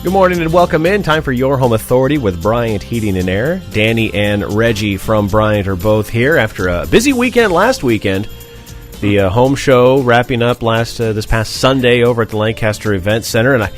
Good morning and welcome in. Time for Your Home Authority with Bryant Heating and Air. Danny and Reggie from Bryant are both here after a busy weekend last weekend. The home show wrapping up this past Sunday over at the Lancaster Event Center, and I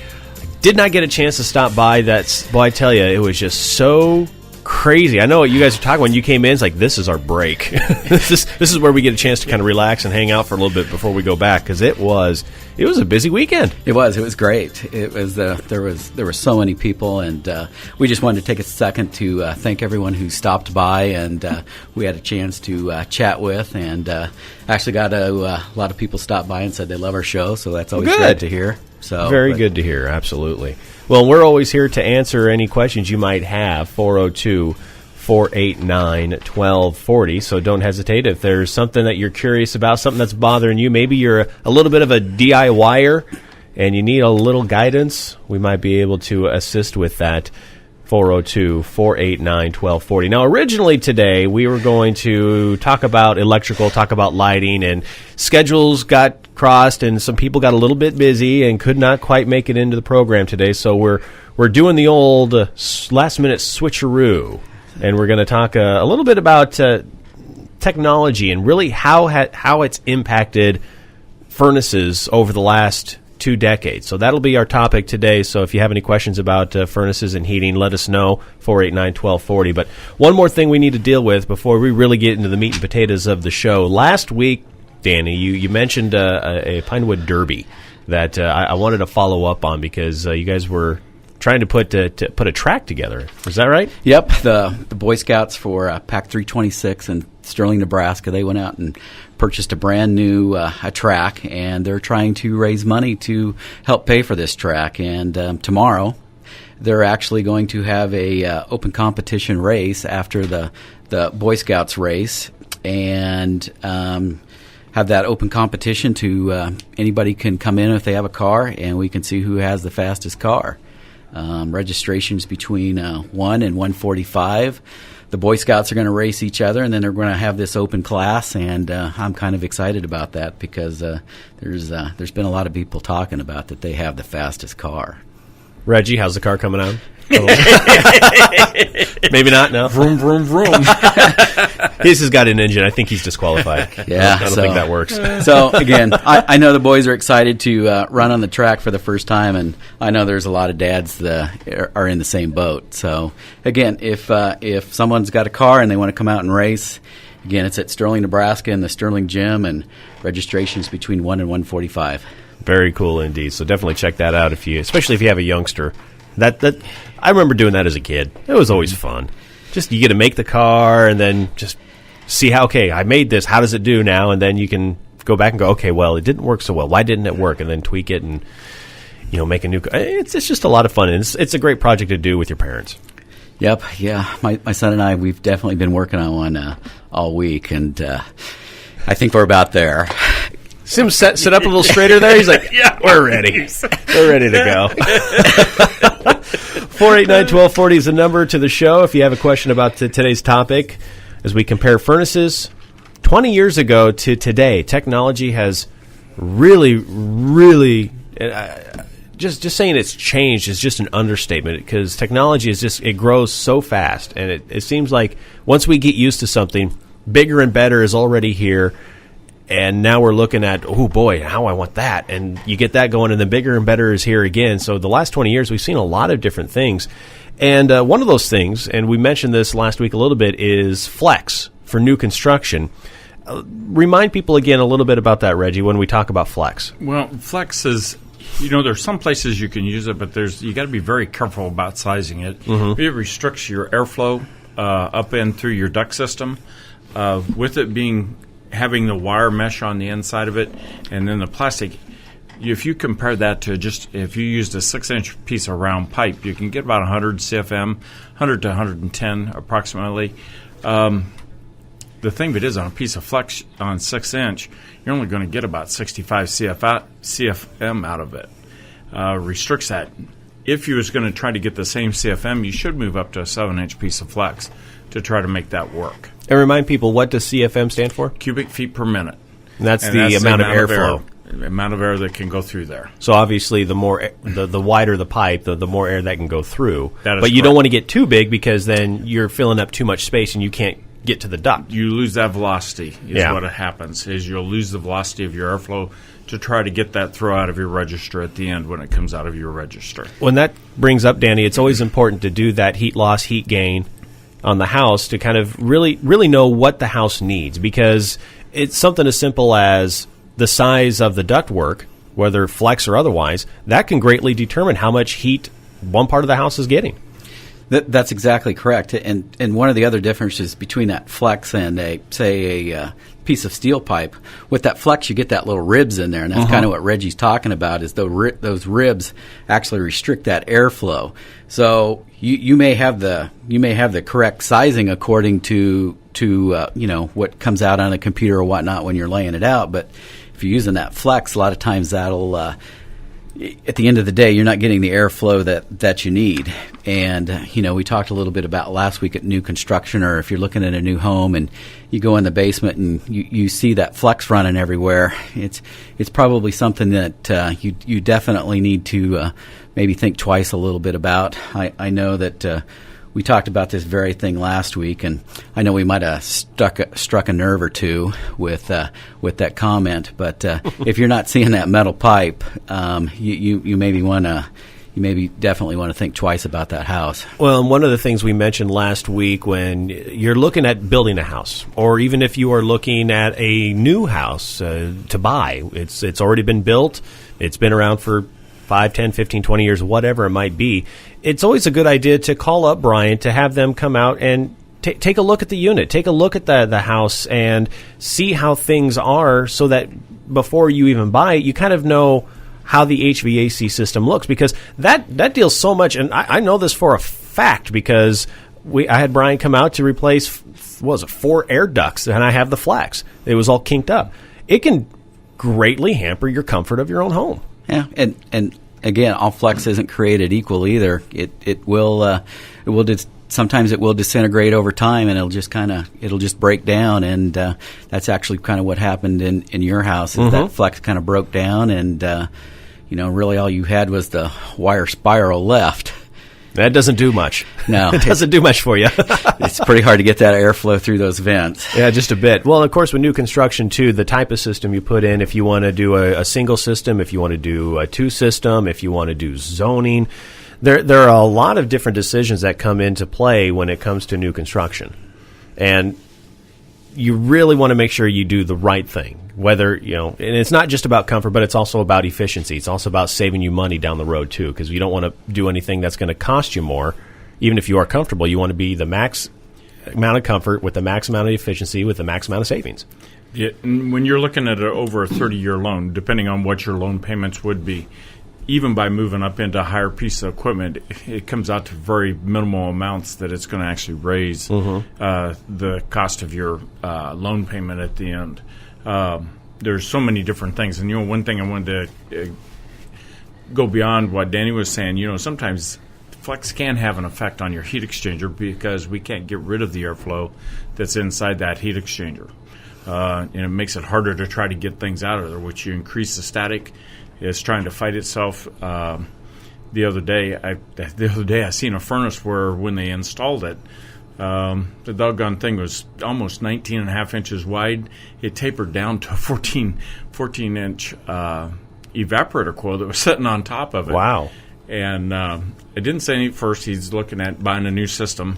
did not get a chance to stop by. Boy, I tell you, it was just so crazy. I know what you guys are talking when you came in. It's like, this is our break. This is where we get a chance to kind of relax and hang out for a little bit before we go back, because it was a busy weekend. It was great. It was there were so many people, and we just wanted to take a second to thank everyone who stopped by, and we had a chance to chat with, and actually got a lot of people stopped by and said they love our show, so that's always great to hear. So very good to hear, absolutely. Well, we're always here to answer any questions you might have, 402-489-1240, so don't hesitate. If there's something that you're curious about, something that's bothering you, maybe you're a little bit of a DIYer and you need a little guidance, we might be able to assist with that. 402-489-1240. Now, originally today, we were going to talk about electrical, talk about lighting, and schedules got crossed, and some people got a little bit busy and could not quite make it into the program today. So we're doing the old last-minute switcheroo, and we're going to talk a little bit about technology and really how it's impacted furnaces over the last 2 decades. So that'll be our topic today. So if you have any questions about furnaces and heating, let us know, 489-1240. But one more thing we need to deal with before we really get into the meat and potatoes of the show. Last week, Danny, you mentioned a Pinewood Derby that I wanted to follow up on, because you guys were trying to put a track together. Is that right? Yep. The Boy Scouts for PAC 326 in Sterling, Nebraska, they went out and purchased a brand new a track, and they're trying to raise money to help pay for this track. And tomorrow, they're actually going to have a open competition race after the Boy Scouts race, and have that open competition to anybody can come in if they have a car, and we can see who has the fastest car. Registrations between 1 and 1:45. The Boy Scouts are going to race each other, and then they're going to have this open class, and I'm kind of excited about that, because there's been a lot of people talking about that they have the fastest car. Reggie, how's the car coming out? Maybe not, no. Vroom, vroom, vroom. His has got an engine. I think he's disqualified. Yeah, I don't think that works. So, again, I know the boys are excited to run on the track for the first time, and I know there's a lot of dads that are in the same boat. So, again, if someone's got a car and they want to come out and race, again, it's at Sterling, Nebraska in the Sterling Gym, and registration's between 1 and 1:45. Very cool indeed. So definitely check that out, especially if you have a youngster. That I remember doing that as a kid. It was always fun. Just you get to make the car and then just see how, okay, I made this. How does it do now? And then you can go back and go, okay, well, it didn't work so well. Why didn't it work? And then tweak it and make a new car. It's just a lot of fun, and it's a great project to do with your parents. Yep, yeah. My son and I, we've definitely been working on one all week, and I think we're about there. Sim sit up a little straighter there. He's like, yeah, we're ready. We're ready to go. 489-1240 is the number to the show if you have a question about today's topic. As we compare furnaces 20 years ago to today, technology has really just saying it's changed is just an understatement, because technology it grows so fast, and it seems like once we get used to something, bigger and better is already here. And now we're looking at, oh, boy, how I want that. And you get that going, and then bigger and better is here again. So the last 20 years, we've seen a lot of different things. And one of those things, and we mentioned this last week a little bit, is flex for new construction. Remind people again a little bit about that, Reggie, when we talk about flex. Well, flex is, there's some places you can use it, but you got to be very careful about sizing it. Mm-hmm. It restricts your airflow up and through your duct system. With it having the wire mesh on the inside of it, and then the plastic, if you compare that to just if you used a 6-inch piece of round pipe, you can get about 100 CFM, 100 to 110 approximately. The thing of it is, on a piece of flex on 6-inch, you're only going to get about 65 CFM out of it. Restricts that. If you was going to try to get the same CFM, you should move up to a 7-inch piece of flex to try to make that work. And remind people, what does CFM stand for? Cubic feet per minute. And that's the amount of airflow. amount of air that can go through there. So obviously, the more the wider the pipe, the more air that can go through. That is but you correct. don't want to get too big because then you're filling up too much space and you can't get to the duct. You lose that velocity is Yeah. what happens, is you'll lose the velocity of your airflow to try to get that throw out of your register at the end when it comes out of your register. When that brings up, Danny, it's always important to do that heat loss, heat gain on the house to kind of really know what the house needs, because it's something as simple as the size of the ductwork, whether flex or otherwise, that can greatly determine how much heat one part of the house is getting. That's exactly correct. And one of the other differences between that flex and a piece of steel pipe, with that flex you get that little ribs in there, and that's kind of what Reggie's talking about, is those ribs actually restrict that airflow. So you may have the correct sizing according to what comes out on a computer or whatnot when you're laying it out, but if you're using that flex, a lot of times that'll at the end of the day, you're not getting the airflow that you need. And, we talked a little bit about last week at new construction, or if you're looking at a new home and you go in the basement and you see that flex running everywhere, it's probably something that you definitely need to maybe think twice a little bit about. I know that we talked about this very thing last week, and I know we might have struck a nerve or two with that comment. But if you're not seeing that metal pipe, you maybe definitely want to think twice about that house. Well, and one of the things we mentioned last week, when you're looking at building a house, or even if you are looking at a new house to buy, it's already been built, it's been around for 5, 10, 15, 20 years, whatever it might be, it's always a good idea to call up Bryant, to have them come out and take a look at the unit, take a look at the house, and see how things are, so that before you even buy it, you kind of know how the HVAC system looks, because that deals so much. And I know this for a fact, because I had Brian come out to replace, 4 air ducts, and I have the flex. It was all kinked up. It can greatly hamper your comfort of your own home. Yeah, and again, all flex isn't created equal either. Sometimes it will disintegrate over time, and it'll just break down, and that's actually kind of what happened in your house. Is that flex kind of broke down, and really all you had was the wire spiral left. That doesn't do much. No. It doesn't do much for you. It's pretty hard to get that airflow through those vents. Yeah, just a bit. Well, of course, with new construction, too, the type of system you put in, if you want to do a single system, if you want to do a 2 system, if you want to do zoning, there are a lot of different decisions that come into play when it comes to new construction. And you really want to make sure you do the right thing. Whether, and it's not just about comfort, but it's also about efficiency. It's also about saving you money down the road, too, because you don't want to do anything that's going to cost you more. Even if you are comfortable, you want to be the max amount of comfort with the max amount of efficiency with the max amount of savings. Yeah, and when you're looking at over a 30-year loan, depending on what your loan payments would be, even by moving up into a higher piece of equipment, it comes out to very minimal amounts that it's going to actually raise the cost of your loan payment at the end. There's so many different things. And, one thing I wanted to go beyond what Danny was saying, sometimes flex can have an effect on your heat exchanger because we can't get rid of the airflow that's inside that heat exchanger. And it makes it harder to try to get things out of there, which you increase the static. It's trying to fight itself. The other day I seen a furnace where when they installed it, the doggone thing was almost 19 and a half inches wide. It tapered down to a 14-inch evaporator coil that was sitting on top of it. Wow. And I didn't say anything first. He's looking at buying a new system.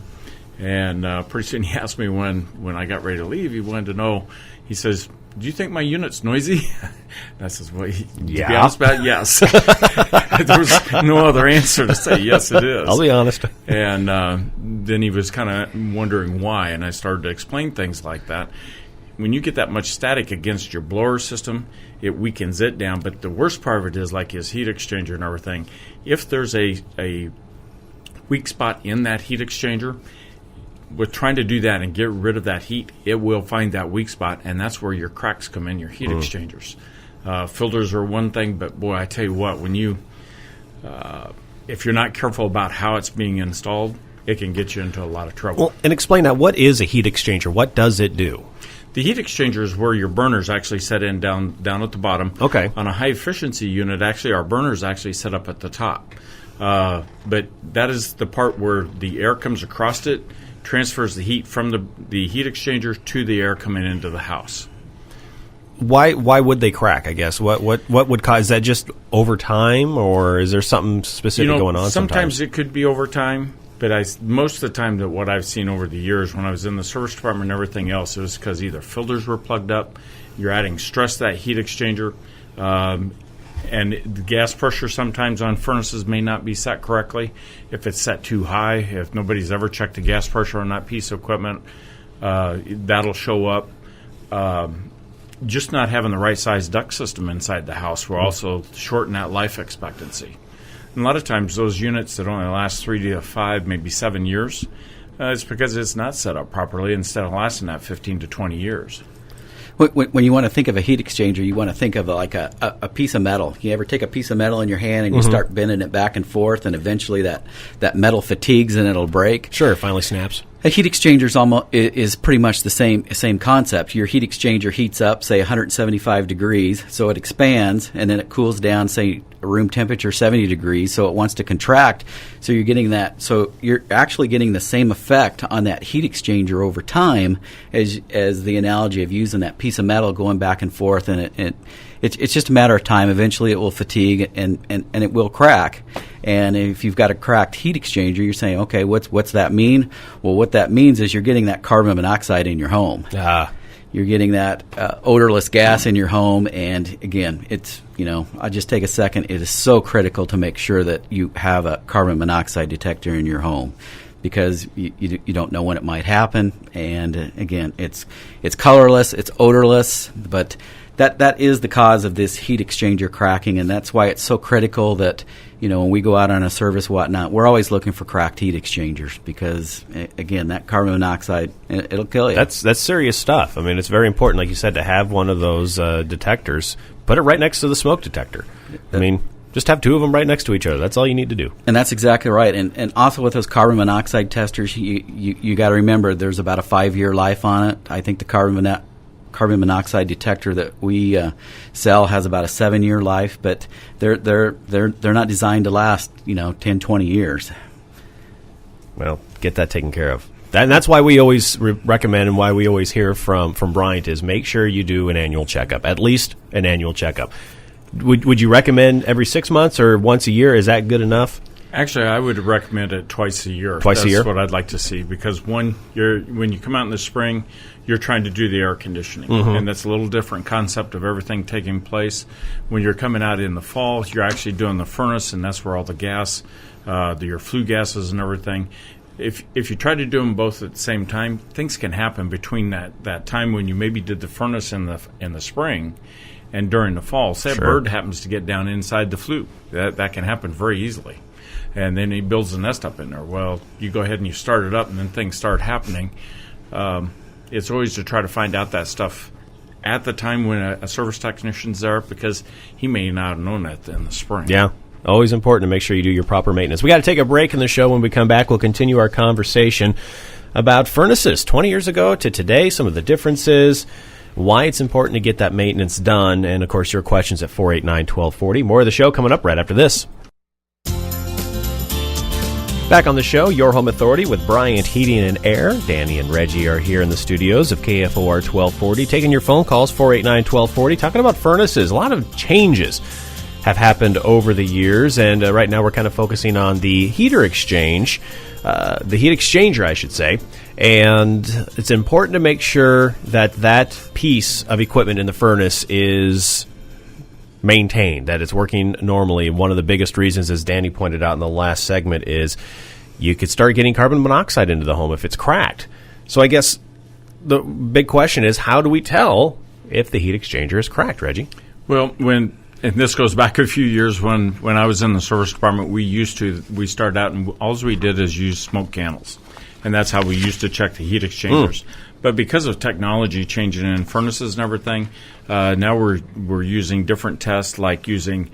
And pretty soon he asked me when I got ready to leave, he wanted to know, he says, "Do you think my unit's noisy?" And I says, "Well, to be honest about it, yes." There was no other answer to say, yes, it is. I'll be honest. And then he was kind of wondering why, and I started to explain things like that. When you get that much static against your blower system, it weakens it down. But the worst part of it is like his heat exchanger and everything. If there's a weak spot in that heat exchanger, with trying to do that and get rid of that heat, it will find that weak spot, and that's where your cracks come in, your heat exchangers. Filters are one thing, but boy, I tell you what, when you, if you're not careful about how it's being installed, it can get you into a lot of trouble. Well, and explain that. What is a heat exchanger? What does it do? The heat exchanger is where your burners actually set in down at the bottom. Okay. On a high efficiency unit, actually our burners actually set up at the top. But that is the part where the air comes across it, transfers the heat from the heat exchanger to the air coming into the house. Why would they crack, I guess? What would cause, is that just over time, or is there something specific going on sometimes it could be over time, but most of the time that what I've seen over the years when I was in the service department and everything else, it was because either filters were plugged up, you're adding stress to that heat exchanger, and the gas pressure sometimes on furnaces may not be set correctly. If it's set too high, if nobody's ever checked the gas pressure on that piece of equipment, that'll show up. Just not having the right size duct system inside the house will also shorten that life expectancy. And a lot of times those units that only last 3 to 5, maybe 7 years, it's because it's not set up properly instead of lasting that 15 to 20 years. When you want to think of a heat exchanger, you want to think of like a piece of metal. You ever take a piece of metal in your hand and you start bending it back and forth, and eventually that metal fatigues and it'll break? Sure, it finally snaps. A heat exchanger is pretty much the same concept. Your heat exchanger heats up, say 175 degrees, so it expands, and then it cools down, say room temperature 70 degrees, so it wants to contract. So you're getting that. So you're actually getting the same effect on that heat exchanger over time as the analogy of using that piece of metal going back and forth, and it's just a matter of time. Eventually, it will fatigue and it will crack. And if you've got a cracked heat exchanger, you're saying, okay, what's that mean? Well, what that means is you're getting that carbon monoxide in your home. You're getting that odorless gas in your home. And again, I just take a second. It is so critical to make sure that you have a carbon monoxide detector in your home, because you don't know when it might happen. And again, it's colorless, it's odorless, but that is the cause of this heat exchanger cracking, and that's why it's so critical that when we go out on a service, whatnot, we're always looking for cracked heat exchangers, because again, that carbon monoxide, it'll kill you. That's serious stuff. I mean, it's very important, like you said, to have one of those detectors. Put it right next to the smoke detector. I mean, just have two of them right next to each other. That's all you need to do. And that's exactly right. And also with those carbon monoxide testers, you got to remember there's about a 5-year life on it. I think the carbon monoxide detector that we sell has about a 7-year life, but they're not designed to last 10, 20 years. Well, get that taken care of. And that's why we always recommend, and why we always hear from Bryant, is make sure you do an annual checkup, at least an annual checkup. Would you recommend every 6 months or once a year? Is that good enough? Actually, I would recommend it twice a year. Twice a year? That's what I'd like to see, because when you come out in the spring, you're trying to do the air conditioning, and that's a little different concept of everything taking place. When you're coming out in the fall, you're actually doing the furnace, and that's where all the gas, your flue gases and everything. If you try to do them both at the same time, things can happen between that time when you maybe did the furnace in the spring and during the fall. Say a bird happens to get down inside the flue. That can happen very easily. And then he builds a nest up in there. Well, you go ahead and you start it up, and then things start happening. It's always to try to find out that stuff at the time when a service technician's there, because he may not have known that in the spring. Yeah. Always important to make sure you do your proper maintenance. We got to take a break in the show. When we come back, we'll continue our conversation about furnaces 20 years ago to today, some of the differences, why it's important to get that maintenance done, and, of course, your questions at 489-1240. More of the show coming up right after this. Back on the show, Your Home Authority with Bryant Heating and Air. Danny and Reggie are here in the studios of KFOR 1240, taking your phone calls, 489-1240, talking about furnaces. A lot of changes have happened over the years, and right now we're kind of focusing on the heater exchange, the heat exchanger, I should say, and it's important to make sure that piece of equipment in the furnace is maintained, that it's working normally. One of the biggest reasons, as Danny pointed out in the last segment, is you could start getting carbon monoxide into the home if it's cracked. So I guess the big question is, how do we tell if the heat exchanger is cracked, Reggie? Well, and this goes back a few years when I was in the service department, we started out and all we did is use smoke candles. And that's how we used to check the heat exchangers. But because of technology changing in furnaces and everything, now we're using different tests, like you can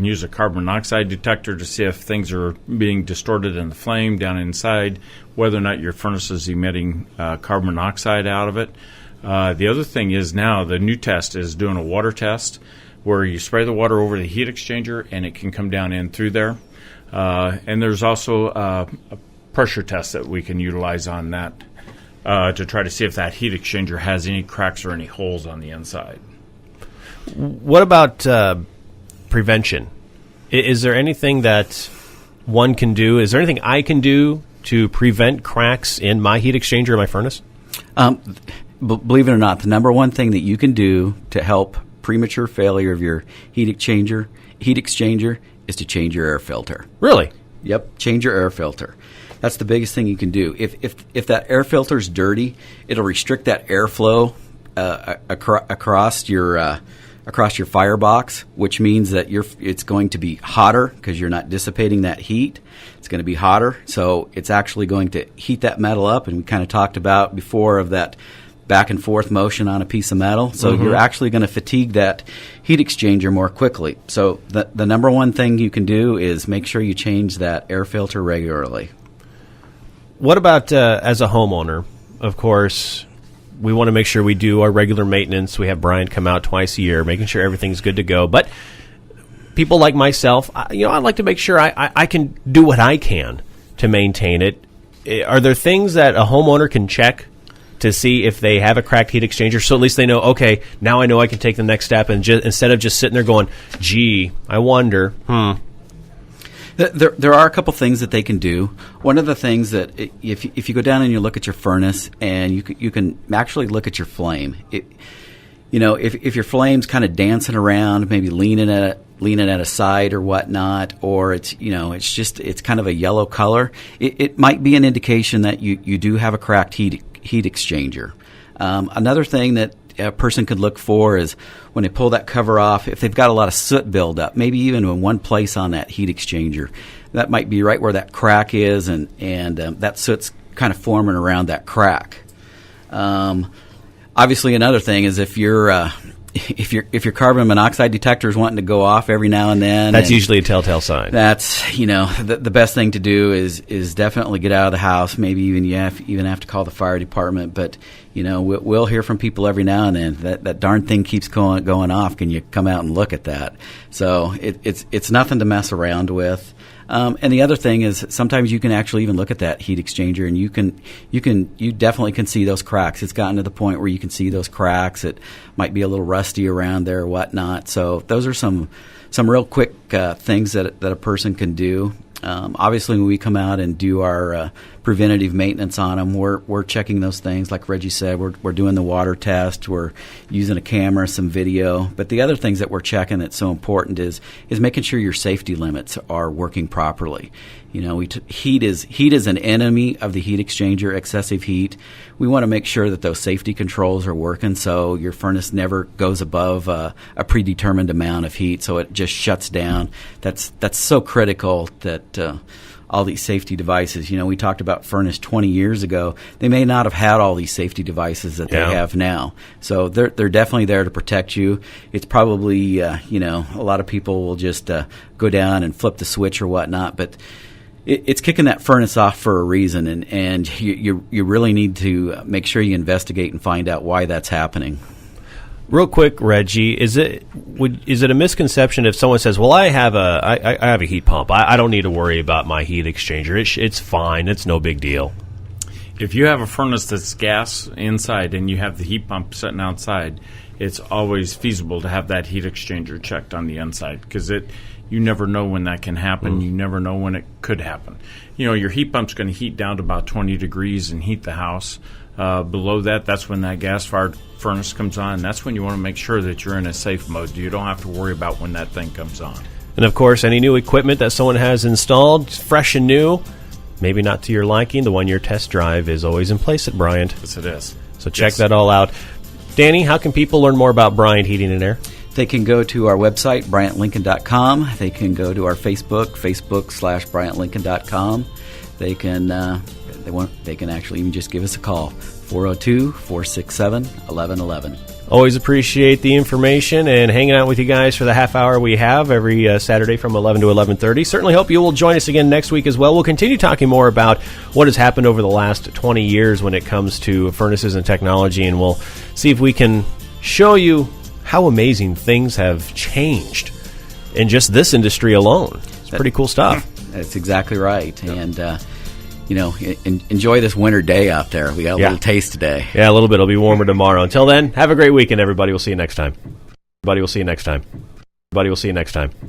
use a carbon monoxide detector to see if things are being distorted in the flame down inside, whether or not your furnace is emitting carbon monoxide out of it. The other thing is now the new test is doing a water test where you spray the water over the heat exchanger and it can come down in through there. And there's also a pressure test that we can utilize on that to try to see if that heat exchanger has any cracks or any holes on the inside. What about prevention? Is there anything that one can do? Is there anything I can do to prevent cracks in my heat exchanger or my furnace? Believe it or not, the number one thing that you can do to help premature failure of your heat exchanger is to change your air filter. Really? Yep, change your air filter. That's the biggest thing you can do. If that air filter is dirty, it'll restrict that airflow across your firebox, which means that it's going to be hotter because you're not dissipating that heat. It's going to be hotter, so it's actually going to heat that metal up. And we kind of talked about before of that back and forth motion on a piece of metal. So you're actually going to fatigue that heat exchanger more quickly. So the number one thing you can do is make sure you change that air filter regularly. What about as a homeowner? Of course, we want to make sure we do our regular maintenance. We have Bryant come out twice a year, making sure everything's good to go. But people like myself, I'd like to make sure I can do what I can to maintain it. Are there things that a homeowner can check to see if they have a cracked heat exchanger, so at least they know, okay, now I know I can take the next step, and instead of just sitting there going, gee, I wonder, There are a couple things that they can do. One of the things that if you go down and you look at your furnace, and you can actually look at your flame. If your flame's kind of dancing around, maybe leaning at a side or whatnot, or it's kind of a yellow color, it might be an indication that you do have a cracked heat exchanger. Another thing that a person could look for is when they pull that cover off, if they've got a lot of soot buildup, maybe even in one place on that heat exchanger. That might be right where that crack is, and that soot's kind of forming around that crack. Obviously, another thing is if your carbon monoxide detector is wanting to go off every now and then, that's usually a telltale sign. That's the best thing to do is definitely get out of the house. Maybe even you have to call the fire department. But we'll hear from people every now and then that darn thing keeps going off. Can you come out and look at that? So it's nothing to mess around with. And the other thing is sometimes you can actually even look at that heat exchanger, and you definitely can see those cracks. It's gotten to the point where you can see those cracks. It might be a little rusty around there or whatnot. So those are some real quick things that a person can do. Obviously, when we come out and do our preventative maintenance on them, we're checking those things. Like Reggie said, we're doing the water test. We're using a camera, some video. But the other things that we're checking that's so important is making sure your safety limits are working properly. Heat is an enemy of the heat exchanger, excessive heat. We want to make sure that those safety controls are working so your furnace never goes above a predetermined amount of heat, so it just shuts down. That's so critical that all these safety devices. We talked about furnace 20 years ago. They may not have had all these safety devices that they have now. So they're definitely there to protect you. It's probably, a lot of people will just go down and flip the switch or whatnot, but it's kicking that furnace off for a reason, and you really need to make sure you investigate and find out why that's happening. Real quick, Reggie, is it a misconception if someone says, "Well, I have a heat pump. I don't need to worry about my heat exchanger. It's fine. It's no big deal." If you have a furnace that's gas inside and you have the heat pump sitting outside, it's always feasible to have that heat exchanger checked on the inside because you never know when that can happen. You never know when it could happen. Your heat pump's going to heat down to about 20 degrees and heat the house. Below that, that's when that gas-fired furnace comes on. That's when you want to make sure that you're in a safe mode. You don't have to worry about when that thing comes on. And, of course, any new equipment that someone has installed, fresh and new, maybe not to your liking, the one-year test drive is always in place at Bryant. Yes, it is. So check that all out. Danny, how can people learn more about Bryant Heating and Air? They can go to our website, BryantLincoln.com. They can go to our Facebook.com/BryantLincoln.com. They can actually even just give us a call, 402-467-1111. Always appreciate the information and hanging out with you guys for the half hour we have every Saturday from 11 to 11:30. Certainly hope you will join us again next week as well. We'll continue talking more about what has happened over the last 20 years when it comes to furnaces and technology, and we'll see if we can show you how amazing things have changed in just this industry alone. It's pretty cool stuff. That's exactly right. And, enjoy this winter day out there. We got a little taste today. Yeah, a little bit. It'll be warmer tomorrow. Until then, have a great weekend, everybody. We'll see you next time. Everybody, we'll see you next time.